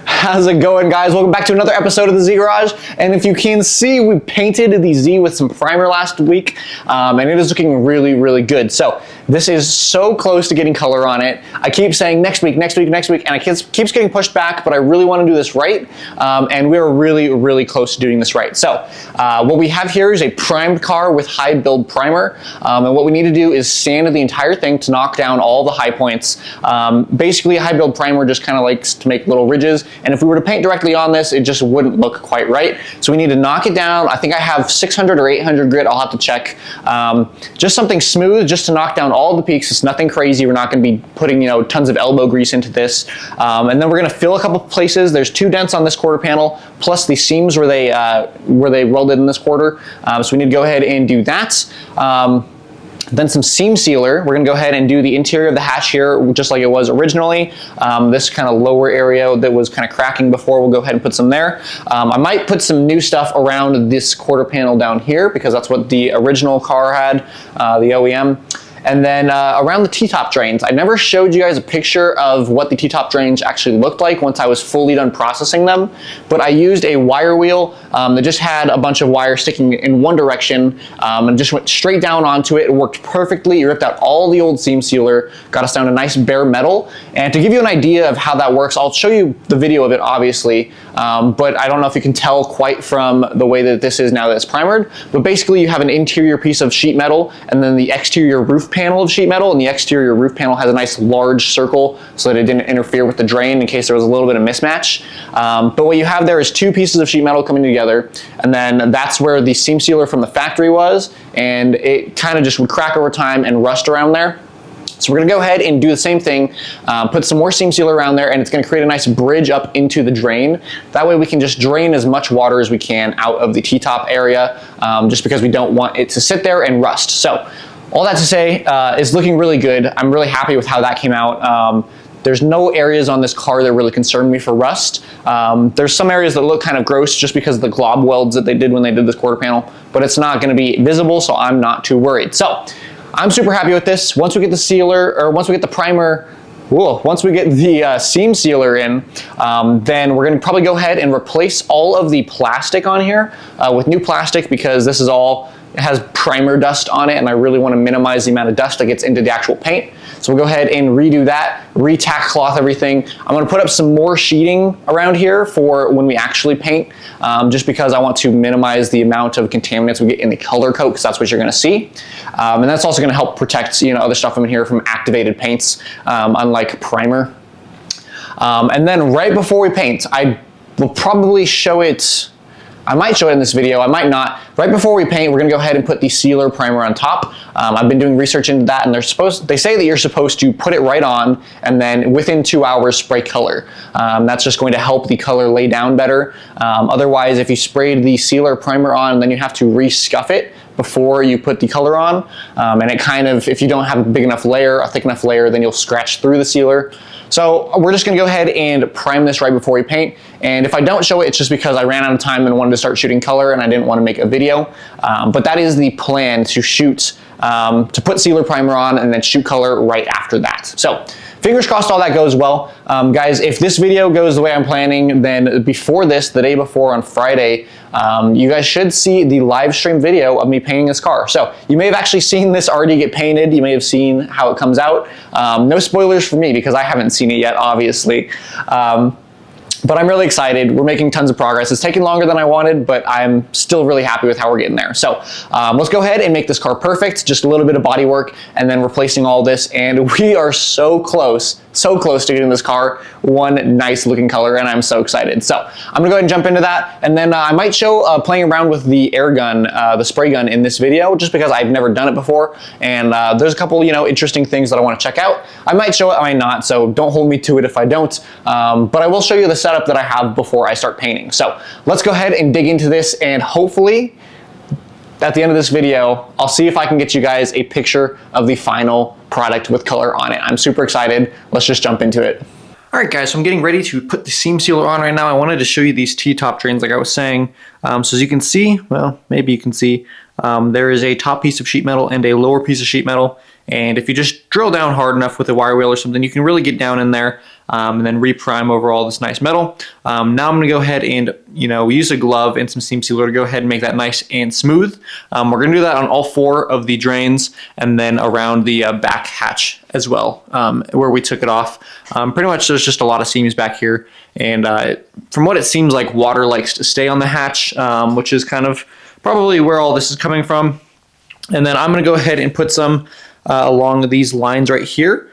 How's it going, guys? Welcome back to another episode of the Z Garage. And if you can see, we painted the Z with some primer last week, and it is looking really, really good. So this is so close to getting color on it. I keep saying next week, and it keeps getting pushed back, but I really want to do this right, and we're really, really close to doing this right. So what we have here is a primed car with high build primer, and what we need to do is sand the entire thing to knock down all the high points. Basically, a high build primer just kind of likes to make little ridges, and if we were to paint directly on this, it just wouldn't look quite right. So we need to knock it down. I think I have 600 or 800 grit. I'll have to check. Just something smooth, just to knock down all the peaks. It's nothing crazy. We're not going to be putting, tons of elbow grease into this. And then we're going to fill a couple places. There's 2 dents on this quarter panel, plus the seams where they welded in this quarter. So we need to go ahead and do that. Then some seam sealer. We're going to go ahead and do the interior of the hatch here just like it was originally. This kind of lower area that was kind of cracking before, we'll go ahead and put some there. I might put some new stuff around this quarter panel down here because that's what the original car had, the OEM. And then around the T-top drains, I never showed you guys a picture of what the T-top drains actually looked like once I was fully done processing them, but I used a wire wheel that just had a bunch of wire sticking in one direction and just went straight down onto it. It worked perfectly. It ripped out all the old seam sealer, got us down to nice bare metal. And to give you an idea of how that works, I'll show you the video of it, obviously, but I don't know if you can tell quite from the way that this is now that it's primered, but basically you have an interior piece of sheet metal and then the exterior roof panel of sheet metal, and the exterior roof panel has a nice large circle so that it didn't interfere with the drain in case there was a little bit of mismatch. But what you have there is 2 pieces of sheet metal coming together, and then that's where the seam sealer from the factory was, and it kind of just would crack over time and rust around there. So we're going to go ahead and do the same thing, put some more seam sealer around there, and it's going to create a nice bridge up into the drain. That way we can just drain as much water as we can out of the T-top area, just because we don't want it to sit there and rust. So all that to say, it's looking really good. I'm really happy with how that came out. There's no areas on this car that really concern me for rust. There's some areas that look kind of gross just because of the glob welds that they did when they did this quarter panel, but it's not going to be visible, so I'm not too worried. So I'm super happy with this. Once we get the sealer, or once we get the primer, once we get the seam sealer in, then we're going to probably go ahead and replace all of the plastic on here with new plastic, because this is all, it has primer dust on it, and I really want to minimize the amount of dust that gets into the actual paint. So we'll go ahead and redo that, re-tack cloth everything. I'm going to put up some more sheeting around here for when we actually paint, just because I want to minimize the amount of contaminants we get in the color coat, because that's what you're going to see. And that's also going to help protect other stuff in here from activated paints, unlike primer. And then right before we paint, I will probably show it. I might show it in this video, I might not. Right before we paint, we're gonna go ahead and put the sealer primer on top. I've been doing research into that, and they say that you're supposed to put it right on and then within 2 hours spray color. That's just going to help the color lay down better. Otherwise, if you sprayed the sealer primer on, then you have to re-scuff it before you put the color on. And it kind of, if you don't have a big enough layer, a thick enough layer, then you'll scratch through the sealer. So we're just gonna go ahead and prime this right before we paint. And if I don't show it, it's just because I ran out of time and wanted to start shooting color and I didn't want to make a video. But that is the plan, to shoot, to put sealer primer on and then shoot color right after that. So fingers crossed all that goes well. Guys, if this video goes the way I'm planning, then before this, the day before on Friday, you guys should see the live stream video of me painting this car. So you may have actually seen this already get painted. You may have seen how it comes out. No spoilers for me because I haven't seen it yet, obviously. But I'm really excited. We're making tons of progress. It's taking longer than I wanted, but I'm still really happy with how we're getting there. So let's go ahead and make this car perfect. Just a little bit of body work and then replacing all this. And we are so close to getting this car one nice looking color, and I'm so excited. So I'm gonna go ahead and jump into that. And then I might show playing around with the air gun, the spray gun in this video, just because I've never done it before. And there's a couple, interesting things that I wanna check out. I might show it, I might not, so don't hold me to it if I don't. But I will show you the setup that I have before I start painting. So let's go ahead and dig into this, and hopefully at the end of this video, I'll see if I can get you guys a picture of the final product with color on it. I'm super excited. Let's just jump into it. All right, guys, so I'm getting ready to put the seam sealer on right now. I wanted to show you these T-top drains like I was saying. So as you can see, well, maybe you can see, there is a top piece of sheet metal and a lower piece of sheet metal. And if you just drill down hard enough with a wire wheel or something, you can really get down in there. and then reprime over all this nice metal. Now I'm going to go ahead and use a glove and some seam sealer to go ahead and make that nice and smooth. We're going to do that on all 4 of the drains and then around the back hatch as well, where we took it off. Pretty much there's just a lot of seams back here, and from what it seems like, water likes to stay on the hatch, which is kind of probably where all this is coming from. And then I'm going to go ahead and put some along these lines right here,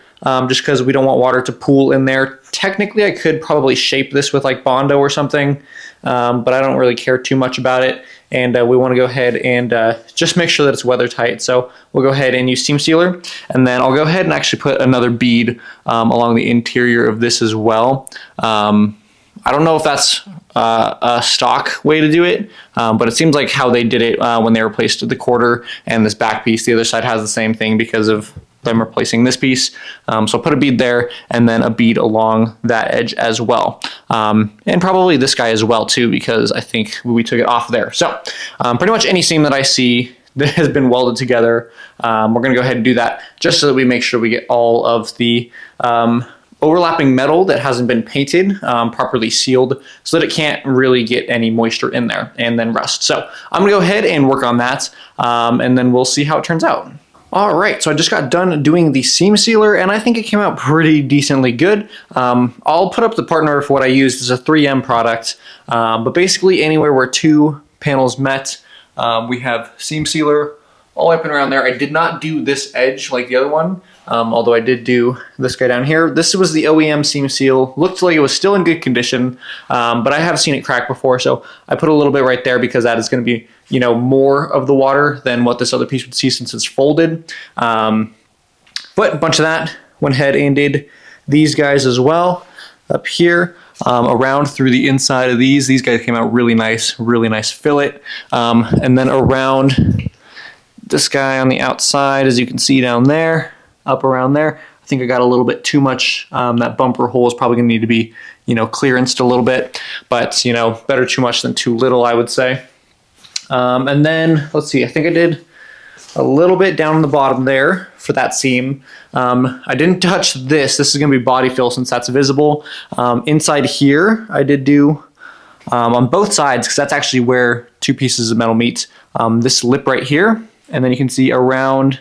just because we don't want water to pool in there. Technically, I could probably shape this with like Bondo or something, but I don't really care too much about it. And we want to go ahead and just make sure that it's weather tight. So we'll go ahead and use seam sealer, and then I'll go ahead and actually put another bead along the interior of this as well. I don't know if that's a stock way to do it, but it seems like how they did it when they replaced the quarter and this back piece. The other side has the same thing because of them replacing this piece. So I'll put a bead there and then a bead along that edge as well. And probably this guy as well too, because I think we took it off there. So pretty much any seam that I see that has been welded together, we're going to go ahead and do that just so that we make sure we get all of the overlapping metal that hasn't been painted properly sealed so that it can't really get any moisture in there and then rust. So I'm gonna go ahead and work on that, and then we'll see how it turns out. All right, so I just got done doing the seam sealer, and I think it came out pretty decently good. I'll put up the part number for what I used. It's a 3M product, but basically anywhere where 2 panels met, we have seam sealer all up and around there. I did not do this edge like the other one, although I did do this guy down here. This was the OEM seam seal. Looked like it was still in good condition, but I have seen it crack before, so I put a little bit right there because that is going to be, more of the water than what this other piece would see since it's folded. But a bunch of that. Went ahead and did these guys as well up here. Around through the inside of these guys came out really nice fillet. And then around this guy on the outside, as you can see down there, up around there, I think I got a little bit too much. That bumper hole is probably gonna need to be, clearanced a little bit, but better too much than too little, I would say. And then, let's see, I think I did a little bit down on the bottom there for that seam. I didn't touch this. This is gonna be body fill since that's visible. Inside here, I did do on both sides, because that's actually where 2 pieces of metal meet. This lip right here, and then you can see around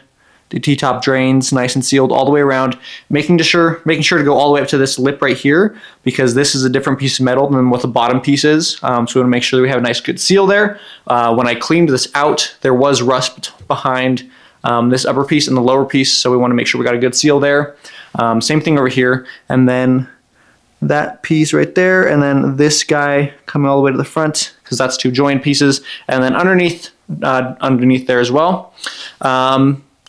the T-top drains, nice and sealed all the way around, making sure to go all the way up to this lip right here, because this is a different piece of metal than what the bottom piece is. So we want to make sure that we have a nice good seal there. When I cleaned this out, there was rust behind this upper piece and the lower piece, so we want to make sure we got a good seal there. Same thing over here, and then that piece right there, and then this guy coming all the way to the front, because that's 2 joined pieces, and then underneath there as well.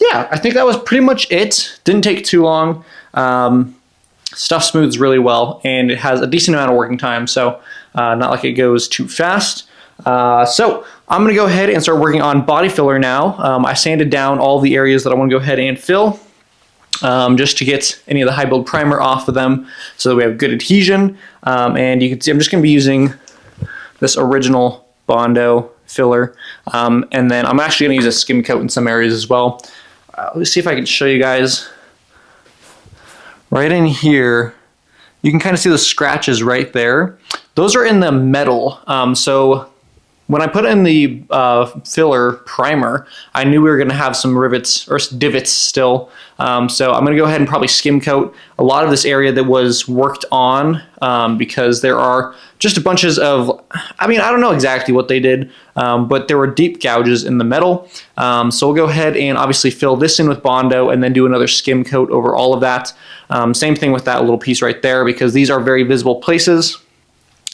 Yeah, I think that was pretty much it. Didn't take too long. Stuff smooths really well, and it has a decent amount of working time, so not like it goes too fast. So I'm gonna go ahead and start working on body filler now. I sanded down all the areas that I wanna go ahead and fill, just to get any of the high build primer off of them so that we have good adhesion. And you can see I'm just gonna be using this original Bondo filler. And then I'm actually gonna use a skim coat in some areas as well. Let's see if I can show you guys. Right in here, you can kind of see the scratches right there. Those are in the metal. So when I put in the filler primer, I knew we were gonna have some rivets or divots still. So I'm gonna go ahead and probably skim coat a lot of this area that was worked on, because there are just a bunches of, I don't know exactly what they did, but there were deep gouges in the metal. So we'll go ahead and obviously fill this in with Bondo and then do another skim coat over all of that. Same thing with that little piece right there, because these are very visible places.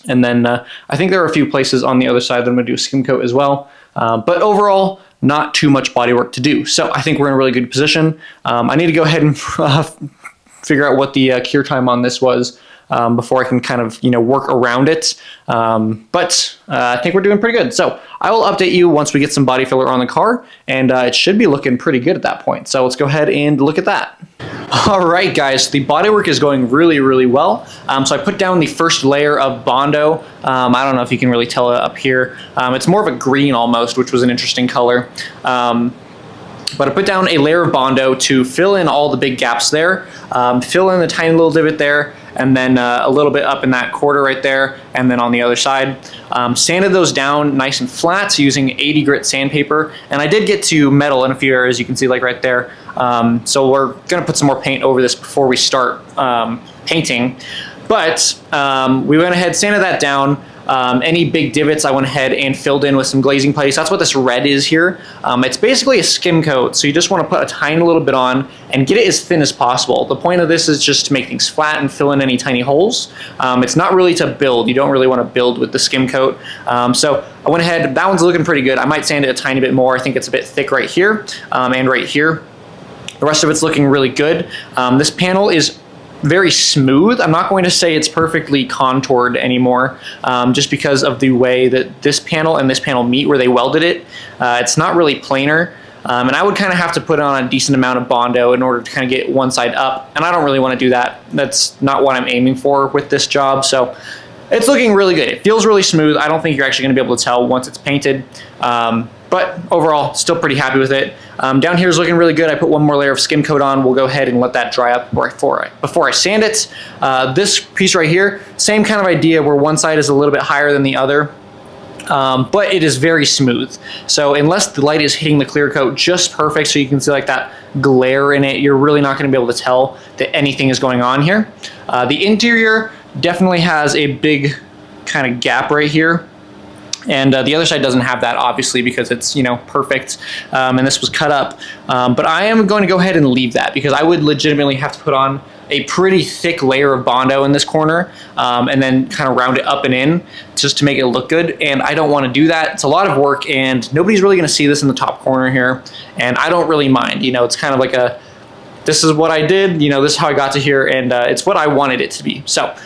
And then I think there are a few places on the other side that I'm gonna do a skim coat as well. But overall, not too much body work to do. So I think we're in a really good position. I need to go ahead and figure out what the cure time on this was before I can kind of, work around it. But I think we're doing pretty good. So I will update you once we get some body filler on the car, and it should be looking pretty good at that point. So let's go ahead and look at that. All right, guys, the bodywork is going really, really well. So I put down the first layer of Bondo. I don't know if you can really tell it up here. It's more of a green almost, which was an interesting color. But I put down a layer of Bondo to fill in all the big gaps there, fill in the tiny little divot there, and then a little bit up in that quarter right there, and then on the other side. Sanded those down nice and flat using 80 grit sandpaper, and I did get to metal in a few areas, you can see like right there. So we're gonna put some more paint over this before we start painting. But we went ahead, sanded that down. Any big divots I went ahead and filled in with some glazing putty. So that's what this red is here. It's basically a skim coat, so you just want to put a tiny little bit on and get it as thin as possible. The point of this is just to make things flat and fill in any tiny holes. It's not really to build. You don't really want to build with the skim coat. So I went ahead, that one's looking pretty good. I might sand it a tiny bit more. I think it's a bit thick right here and right here. The rest of it's looking really good. This panel is very smooth. I'm not going to say it's perfectly contoured anymore, just because of the way that this panel and this panel meet where they welded it. It's not really planar, and I would kind of have to put on a decent amount of Bondo in order to kind of get one side up, and I don't really want to do that. That's not what I'm aiming for with this job, so it's looking really good. It feels really smooth. I don't think you're actually going to be able to tell once it's painted, but overall, still pretty happy with it. Down here is looking really good. I put one more layer of skim coat on. We'll go ahead and let that dry up before I sand it. This piece right here, same kind of idea where one side is a little bit higher than the other, but it is very smooth. So unless the light is hitting the clear coat just perfect so you can see like that glare in it, you're really not going to be able to tell that anything is going on here. The interior definitely has a big kind of gap right here. And the other side doesn't have that, obviously, because it's, you know, perfect, and this was cut up. But I am going to go ahead and leave that because I would legitimately have to put on a pretty thick layer of Bondo in this corner, and then kind of round it up and in just to make it look good. And I don't want to do that. It's a lot of work, and nobody's really going to see this in the top corner here. And I don't really mind. You know, it's kind of like a, this is what I did. You know, this is how I got to here, and it's what I wanted it to be. So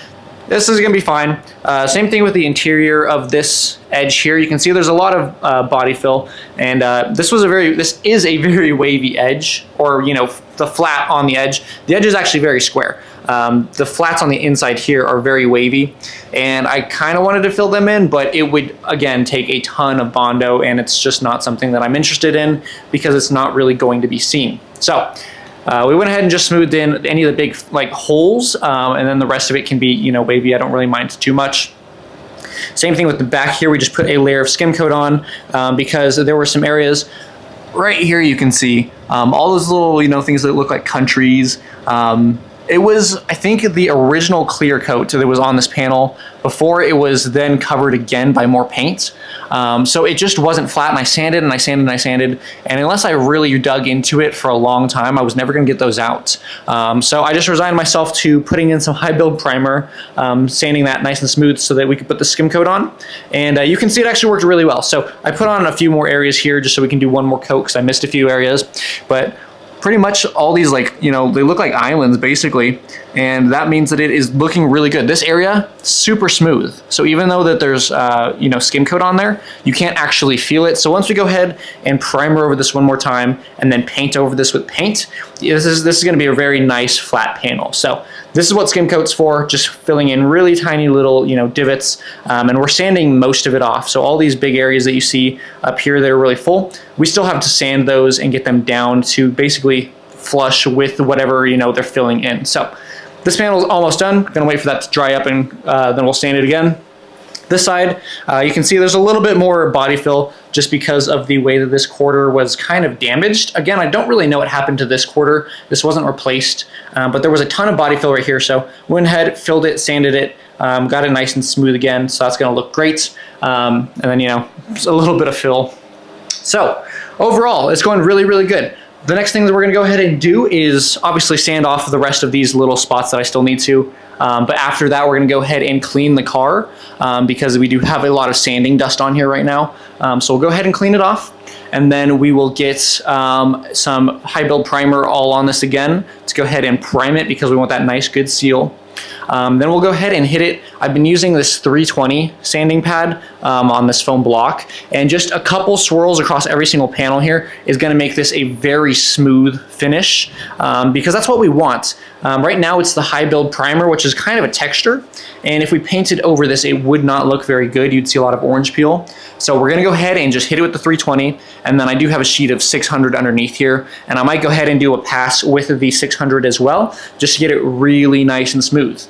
this is going to be fine. Same thing with the interior of this edge here. You can see there's a lot of body fill, and this is a very wavy edge, or you know, the flat on the edge. The edge is actually very square. The flats on the inside here are very wavy, and I kind of wanted to fill them in, but it would again take a ton of Bondo, and it's just not something that I'm interested in because it's not really going to be seen. So we went ahead and just smoothed in any of the big like holes, and then the rest of it can be, you know, wavy. I don't really mind too much. Same thing with the back here. We just put a layer of skim coat on because there were some areas right here you can see all those little, you know, things that look like countries. It was, I think, the original clear coat that was on this panel before it was then covered again by more paint. So it just wasn't flat, and I sanded and I sanded and I sanded, and unless I really dug into it for a long time, I was never going to get those out. So I just resigned myself to putting in some high build primer, sanding that nice and smooth so that we could put the skim coat on, and you can see it actually worked really well. So I put on a few more areas here just so we can do one more coat because I missed a few areas, but pretty much all these, like, you know, they look like islands basically, and that means that it is looking really good. This area, super smooth. So even though that there's, you know, skim coat on there, you can't actually feel it. So once we go ahead and primer over this one more time and then paint over this with paint, this is going to be a very nice flat panel. So this is what skim coat's for, just filling in really tiny little, you know, divots, and we're sanding most of it off. So all these big areas that you see up here that are really full, we still have to sand those and get them down to basically flush with whatever, you know, they're filling in. So this panel is almost done. Gonna wait for that to dry up, and then we'll sand it again. This side, you can see there's a little bit more body fill just because of the way that this quarter was kind of damaged. Again, I don't really know what happened to this quarter. This wasn't replaced, but there was a ton of body fill right here. So went ahead, filled it, sanded it, got it nice and smooth again. So that's gonna look great. And then, you know, just a little bit of fill. So overall, it's going really, really good. The next thing that we're gonna go ahead and do is obviously sand off the rest of these little spots that I still need to. But after that, we're gonna go ahead and clean the car because we do have a lot of sanding dust on here right now. So we'll go ahead and clean it off, and then we will get some high build primer all on this again. Let's go ahead and prime it because we want that nice good seal. Then we'll go ahead and hit it. I've been using this 320 sanding pad on this foam block, and just a couple swirls across every single panel here is going to make this a very smooth finish, because that's what we want. Right now it's the high build primer, which is kind of a texture, and if we painted over this, it would not look very good. You'd see a lot of orange peel. So we're gonna go ahead and just hit it with the 320, and then I do have a sheet of 600 underneath here, and I might go ahead and do a pass with the 600 as well, just to get it really nice and smooth.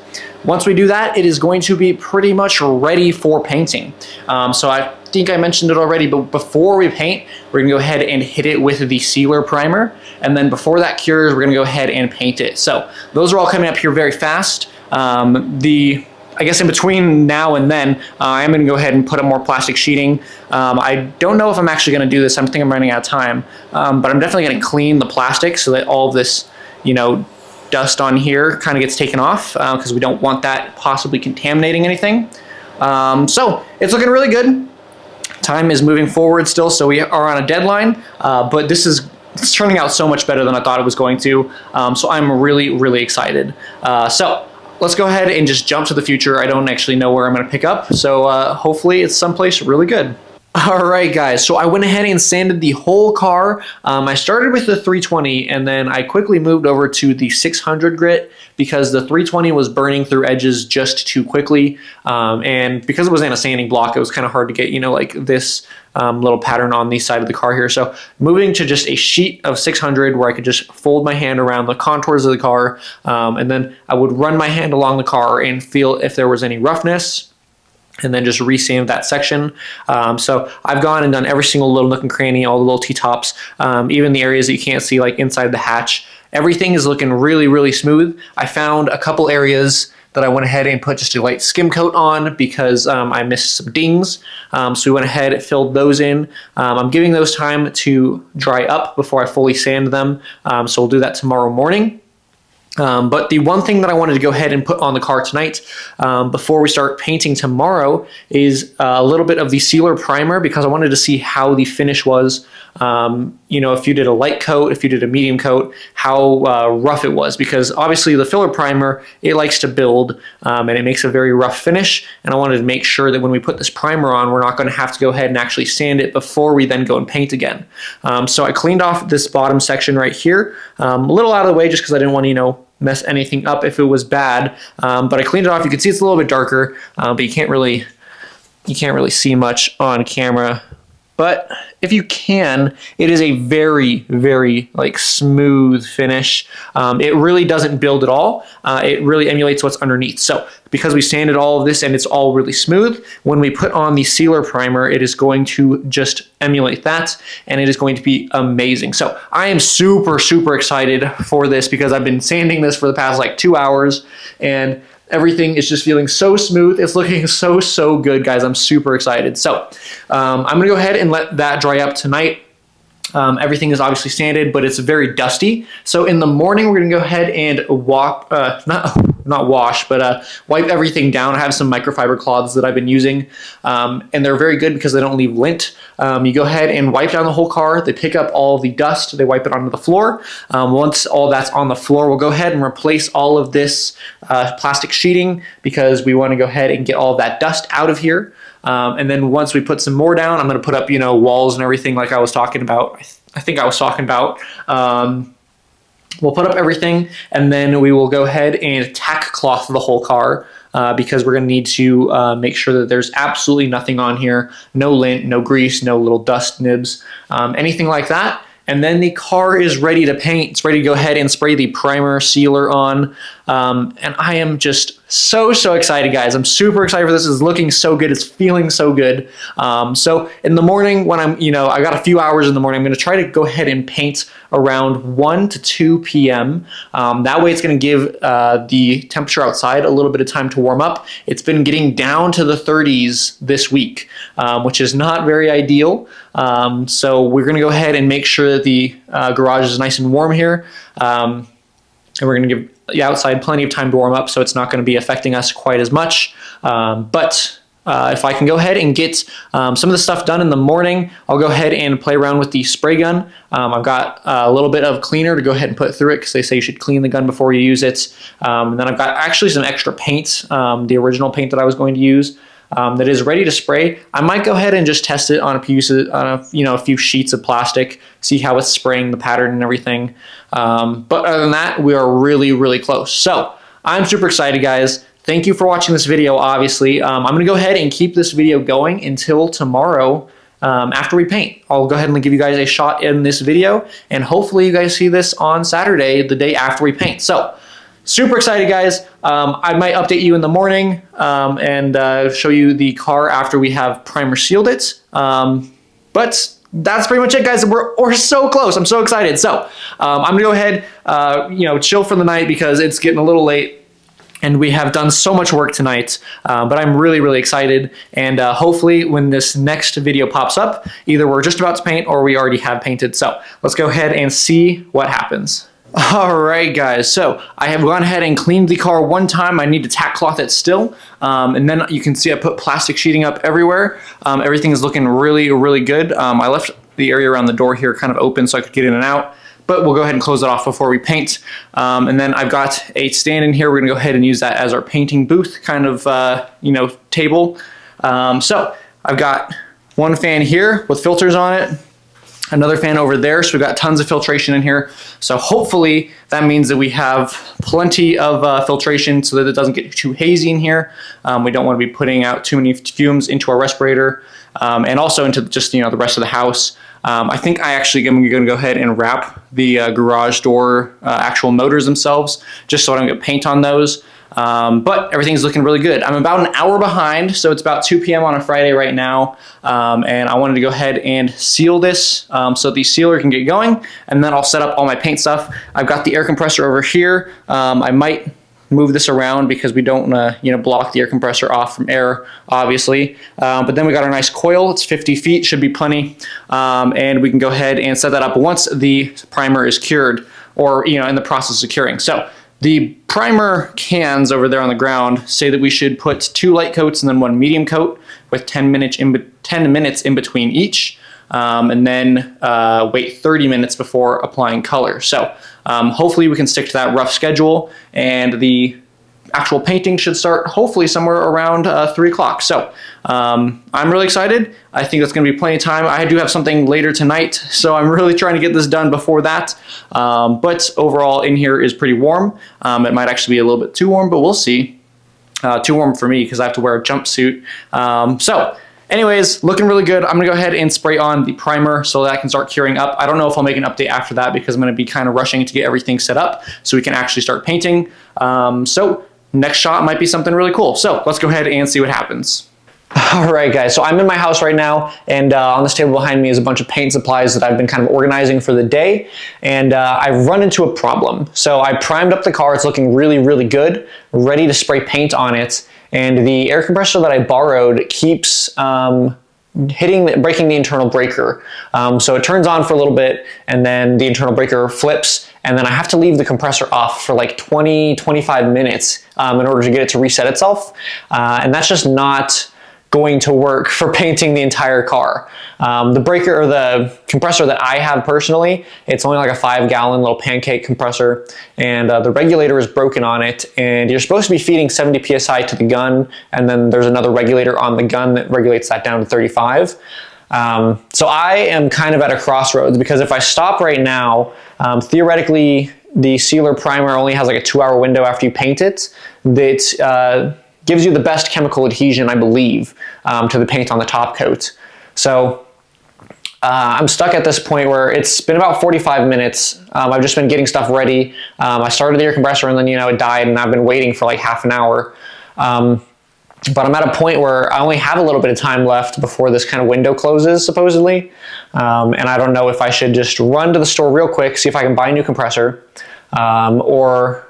Once we do that, it is going to be pretty much ready for painting. So I think I mentioned it already, but before we paint, we're gonna go ahead and hit it with the sealer primer, and then before that cures, we're gonna go ahead and paint it. So those are all coming up here very fast. I guess in between now and then, I'm gonna go ahead and put up more plastic sheeting. I don't know if I'm actually gonna do this. I think I'm running out of time, but I'm definitely gonna clean the plastic so that all of this, dust on here kind of gets taken off, because we don't want that possibly contaminating anything. So it's looking really good. Time is moving forward still, so we are on a deadline, but it's turning out so much better than I thought it was going to. So I'm really, really excited. So let's go ahead and just jump to the future. I don't actually know where I'm going to pick up, so hopefully it's someplace really good. All right, guys, so I went ahead and sanded the whole car. I started with the 320, and then I quickly moved over to the 600 grit because the 320 was burning through edges just too quickly. And because it was in a sanding block, it was kind of hard to get, like this little pattern on the side of the car here. So moving to just a sheet of 600 where I could just fold my hand around the contours of the car, and then I would run my hand along the car and feel if there was any roughness, and then just re-sand that section. So I've gone and done every single little nook and cranny, all the little T-tops, even the areas that you can't see, like inside the hatch. Everything is looking really, really smooth. I found a couple areas that I went ahead and put just a light skim coat on because I missed some dings. So we went ahead and filled those in. I'm giving those time to dry up before I fully sand them. So we'll do that tomorrow morning. But the one thing that I wanted to go ahead and put on the car tonight, before we start painting tomorrow, is a little bit of the sealer primer, because I wanted to see how the finish was. If you did a light coat, if you did a medium coat, how rough it was, because obviously the filler primer, it likes to build, and it makes a very rough finish. And I wanted to make sure that when we put this primer on, we're not going to have to go ahead and actually sand it before we then go and paint again. So I cleaned off this bottom section right here, a little out of the way just because I didn't want to, mess anything up if it was bad. But I cleaned it off. You can see it's a little bit darker, but you can't really see much on camera. But if you can, it is a very, very smooth finish. It really doesn't build at all. It really emulates what's underneath. So because we sanded all of this and it's all really smooth, when we put on the sealer primer, it is going to just emulate that, and it is going to be amazing. So I am super, super excited for this because I've been sanding this for the past 2 hours, and everything is just feeling so smooth. It's looking so, so good, guys. I'm super excited. So I'm going to go ahead and let that dry up tonight. Everything is obviously sanded, but it's very dusty. So in the morning, we're going to go ahead and not wash, but wipe everything down. I have some microfiber cloths that I've been using, and they're very good because they don't leave lint. You go ahead and wipe down the whole car. They pick up all the dust. They wipe it onto the floor. Once all that's on the floor, we'll go ahead and replace all of this plastic sheeting because we want to go ahead and get all of that dust out of here. And then once we put some more down, I'm going to put up, walls and everything like I was talking about. I think I was talking about. We'll put up everything, and then we will go ahead and tack cloth the whole car because we're going to need to make sure that there's absolutely nothing on here. No lint, no grease, no little dust nibs, anything like that. And then the car is ready to paint. It's ready to go ahead and spray the primer sealer on. And I am just so, so excited, guys. I'm super excited for this. It's looking so good. It's feeling so good. So in the morning when I got a few hours in the morning, I'm going to try to go ahead and paint around 1 to 2 p.m. That way it's going to give the temperature outside a little bit of time to warm up. It's been getting down to the 30s this week, which is not very ideal. So we're going to go ahead and make sure that the garage is nice and warm here. And we're going to give the outside plenty of time to warm up, so it's not going to be affecting us quite as much. But if I can go ahead and get some of the stuff done in the morning, I'll go ahead and play around with the spray gun. I've got a little bit of cleaner to go ahead and put through it because they say you should clean the gun before you use it. And then I've got actually some extra paint, the original paint that I was going to use. That is ready to spray. I might go ahead and just test it on a few sheets of plastic, see how it's spraying the pattern and everything. But other than that, we are really, really close. So I'm super excited, guys. Thank you for watching this video, obviously. I'm going to go ahead and keep this video going until tomorrow after we paint. I'll go ahead and give you guys a shot in this video, and hopefully you guys see this on Saturday, the day after we paint. So super excited, guys. I might update you in the morning and show you the car after we have primer sealed it. But that's pretty much it, guys. We're so close. I'm so excited. So I'm gonna go ahead, chill for the night because it's getting a little late. And we have done so much work tonight, but I'm really, really excited. And hopefully when this next video pops up, either we're just about to paint or we already have painted. So let's go ahead and see what happens. All right, guys, so I have gone ahead and cleaned the car one time. I need to tack cloth it still. And then you can see I put plastic sheeting up everywhere. Everything is looking really, really good. I left the area around the door here kind of open so I could get in and out, but we'll go ahead and close it off before we paint. And then I've got a stand in here. We're gonna go ahead and use that as our painting booth kind of, table. So I've got one fan here with filters on it, another fan over there, so we've got tons of filtration in here. So hopefully that means that we have plenty of filtration so that it doesn't get too hazy in here. We don't want to be putting out too many fumes into our respirator and also into just the rest of the house. I think I actually am going to go ahead and wrap the garage door actual motors themselves just so I don't get paint on those. But everything's looking really good. I'm about an hour behind, so it's about 2 p.m. on a Friday right now, and I wanted to go ahead and seal this so the sealer can get going, and then I'll set up all my paint stuff. I've got the air compressor over here. I might move this around because we don't block the air compressor off from air, obviously. But then we got our nice coil. It's 50 feet, should be plenty, and we can go ahead and set that up once the primer is cured or in the process of curing. So the primer cans over there on the ground say that we should put 2 light coats and then 1 medium coat with 10 minutes in between each, and then wait 30 minutes before applying color. So hopefully we can stick to that rough schedule, and the actual painting should start hopefully somewhere around 3 o'clock. So I'm really excited. I think that's going to be plenty of time. I do have something later tonight, so I'm really trying to get this done before that. But overall in here is pretty warm. It might actually be a little bit too warm, but we'll see. Too warm for me because I have to wear a jumpsuit. So anyways, looking really good. I'm gonna go ahead and spray on the primer so that I can start curing up. I don't know if I'll make an update after that because I'm gonna be kind of rushing to get everything set up so we can actually start painting. So next shot might be something really cool. So let's go ahead and see what happens. All right, guys, so I'm in my house right now, and on this table behind me is a bunch of paint supplies that I've been kind of organizing for the day, and I've run into a problem. So I primed up the car. It's looking really, really good, ready to spray paint on it, and the air compressor that I borrowed keeps breaking the internal breaker. So it turns on for a little bit, and then the internal breaker flips, and then I have to leave the compressor off for like 20-25 minutes in order to get it to reset itself, and that's just not going to work for painting the entire car. The breaker, or the compressor that I have personally, it's only like a 5-gallon little pancake compressor, and the regulator is broken on it, and you're supposed to be feeding 70 psi to the gun, and then there's another regulator on the gun that regulates that down to 35. So I am kind of at a crossroads because if I stop right now, theoretically the sealer primer only has like a 2-hour window after you paint it that gives you the best chemical adhesion, I believe, to the paint on the top coat. So I'm stuck at this point where it's been about 45 minutes. I've just been getting stuff ready. I started the air compressor and then it died, and I've been waiting for like half an hour. But I'm at a point where I only have a little bit of time left before this kind of window closes, supposedly. And I don't know if I should just run to the store real quick, see if I can buy a new compressor, or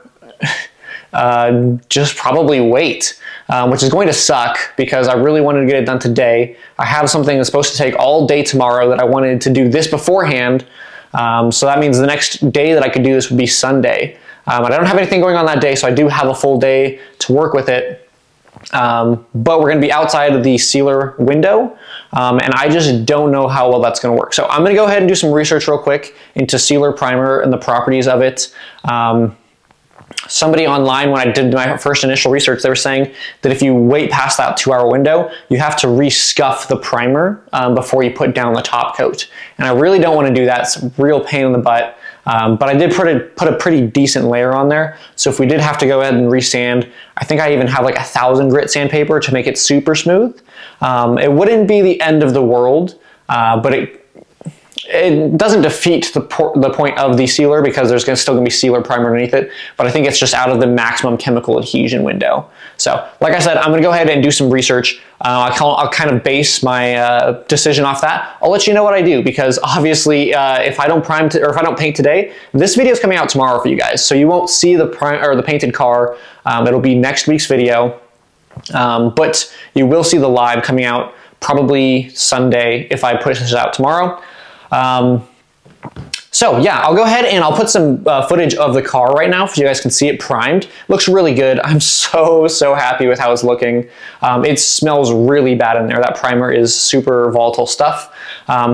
just probably wait, which is going to suck because I really wanted to get it done today. I have something that's supposed to take all day tomorrow that I wanted to do this beforehand. So that means the next day that I could do this would be Sunday. And I don't have anything going on that day, so I do have a full day to work with it. but we're going to be outside of the sealer window, and I just don't know how well that's going to work. So I'm going to go ahead and do some research real quick into sealer primer and the properties of it. Somebody online, when I did my first initial research, they were saying that if you wait past that 2-hour window, you have to re-scuff the primer before you put down the top coat. And I really don't want to do that. It's a real pain in the butt. But I did put a pretty decent layer on there. So if we did have to go ahead and resand, I think I even have like 1,000 grit sandpaper to make it super smooth. It wouldn't be the end of the world, but it doesn't defeat the point of the sealer, because there's still going to be sealer primer underneath it, but I think it's just out of the maximum chemical adhesion window. So like I said, I'm going to go ahead and do some research. I'll kind of base my decision off that. I'll let you know what I do, because obviously if I don't if I don't paint today, this video is coming out tomorrow for you guys, so you won't see the painted car. It'll be next week's video, but you will see the live coming out probably Sunday if I push this out tomorrow. So yeah, I'll go ahead and I'll put some footage of the car right now so you guys can see it primed. Looks really good. I'm so happy with how it's looking. It smells really bad in there. That primer is super volatile stuff.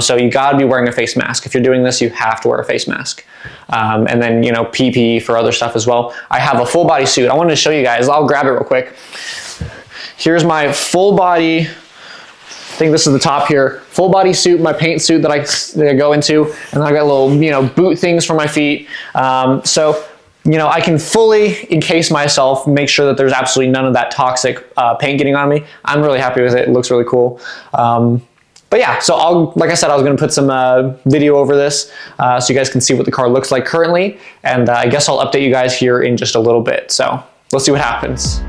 So you gotta be wearing a face mask. If you're doing this, you have to wear a face mask. And then, you know, PPE for other stuff as well. I have a full body suit. I wanted to show you guys. I'll grab it real quick. Here's my full body, I think this is the top here, full body suit, my paint suit that I go into, and then I got little, you know, boot things for my feet. So, you know, I can fully encase myself, make sure that there's absolutely none of that toxic paint getting on me. I'm really happy with it. It looks really cool. But yeah, so like I said, I was going to put some video over this so you guys can see what the car looks like currently, and I guess I'll update you guys here in just a little bit. So let's see what happens.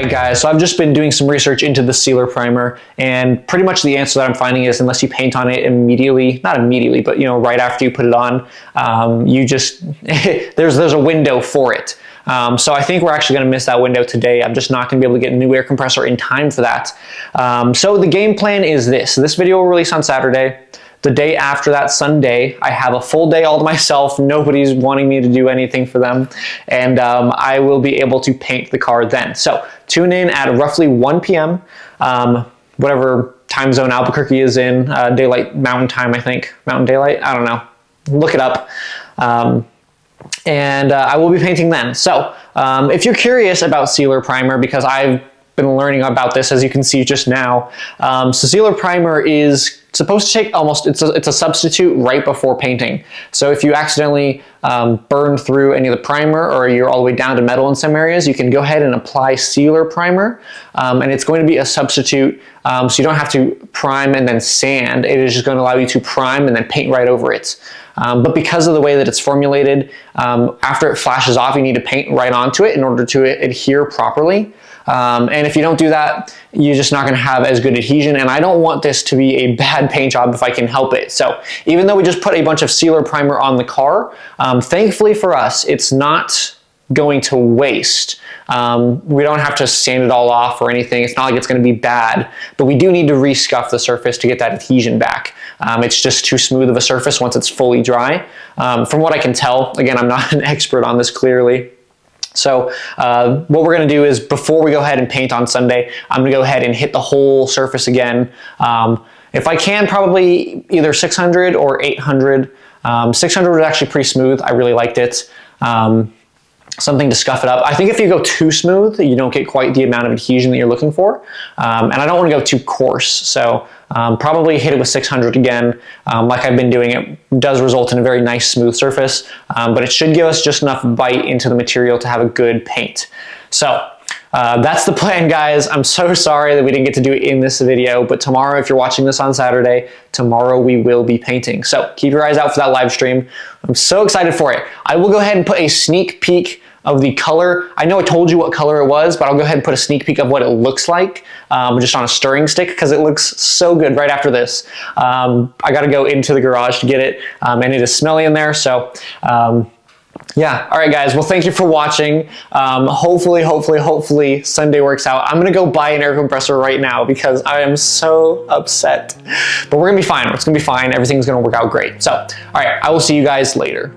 Guys, so I've just been doing some research into the sealer primer, and pretty much the answer that I'm finding is unless you paint on it immediately, not immediately, but you know, right after you put it on, you just there's a window for it. So I think we're actually going to miss that window today. I'm just not going to be able to get a new air compressor in time for that. So the game plan is this. This video will release on Saturday. The day after that, Sunday, I have a full day all to myself. Nobody's wanting me to do anything for them. And I will be able to paint the car then. So tune in at roughly 1 p.m., whatever time zone Albuquerque is in, daylight mountain time, I think. Mountain daylight? I don't know. Look it up. And I will be painting then. So if you're curious about sealer primer, because I've been learning about this, as you can see just now, so sealer primer is supposed to take almost, it's a substitute right before painting. So if you accidentally burn through any of the primer, or you're all the way down to metal in some areas, you can go ahead and apply sealer primer, and it's going to be a substitute, so you don't have to prime and then sand. It is just going to allow you to prime and then paint right over it. But because of the way that it's formulated, after it flashes off, you need to paint right onto it in order to adhere properly. And if you don't do that, you're just not going to have as good adhesion, and I don't want this to be a bad paint job if I can help it. So even though we just put a bunch of sealer primer on the car, thankfully for us, it's not going to waste. We don't have to sand it all off or anything. It's not like it's going to be bad, but we do need to re-scuff the surface to get that adhesion back. It's just too smooth of a surface once it's fully dry. From what I can tell, again, I'm not an expert on this clearly. So what we're going to do is, before we go ahead and paint on Sunday, I'm going to go ahead and hit the whole surface again. If I can, probably either 600 or 800. 600 was actually pretty smooth. I really liked it. Something to scuff it up. I think if you go too smooth, you don't get quite the amount of adhesion that you're looking for. And I don't want to go too coarse. So probably hit it with 600 again. Like I've been doing, it does result in a very nice smooth surface, but it should give us just enough bite into the material to have a good paint. So that's the plan, guys. I'm so sorry that we didn't get to do it in this video, but tomorrow, if you're watching this on Saturday, tomorrow we will be painting. So keep your eyes out for that live stream. I'm so excited for it. I will go ahead and put a sneak peek of the color. I know I told you what color it was, but I'll go ahead and put a sneak peek of what it looks like just on a stirring stick because it looks so good right after this. I got to go into the garage to get it, and it is smelly in there. So yeah. All right, guys. Well, thank you for watching. Hopefully Sunday works out. I'm going to go buy an air compressor right now because I am so upset. But we're going to be fine. It's going to be fine. Everything's going to work out great. So, all right. I will see you guys later.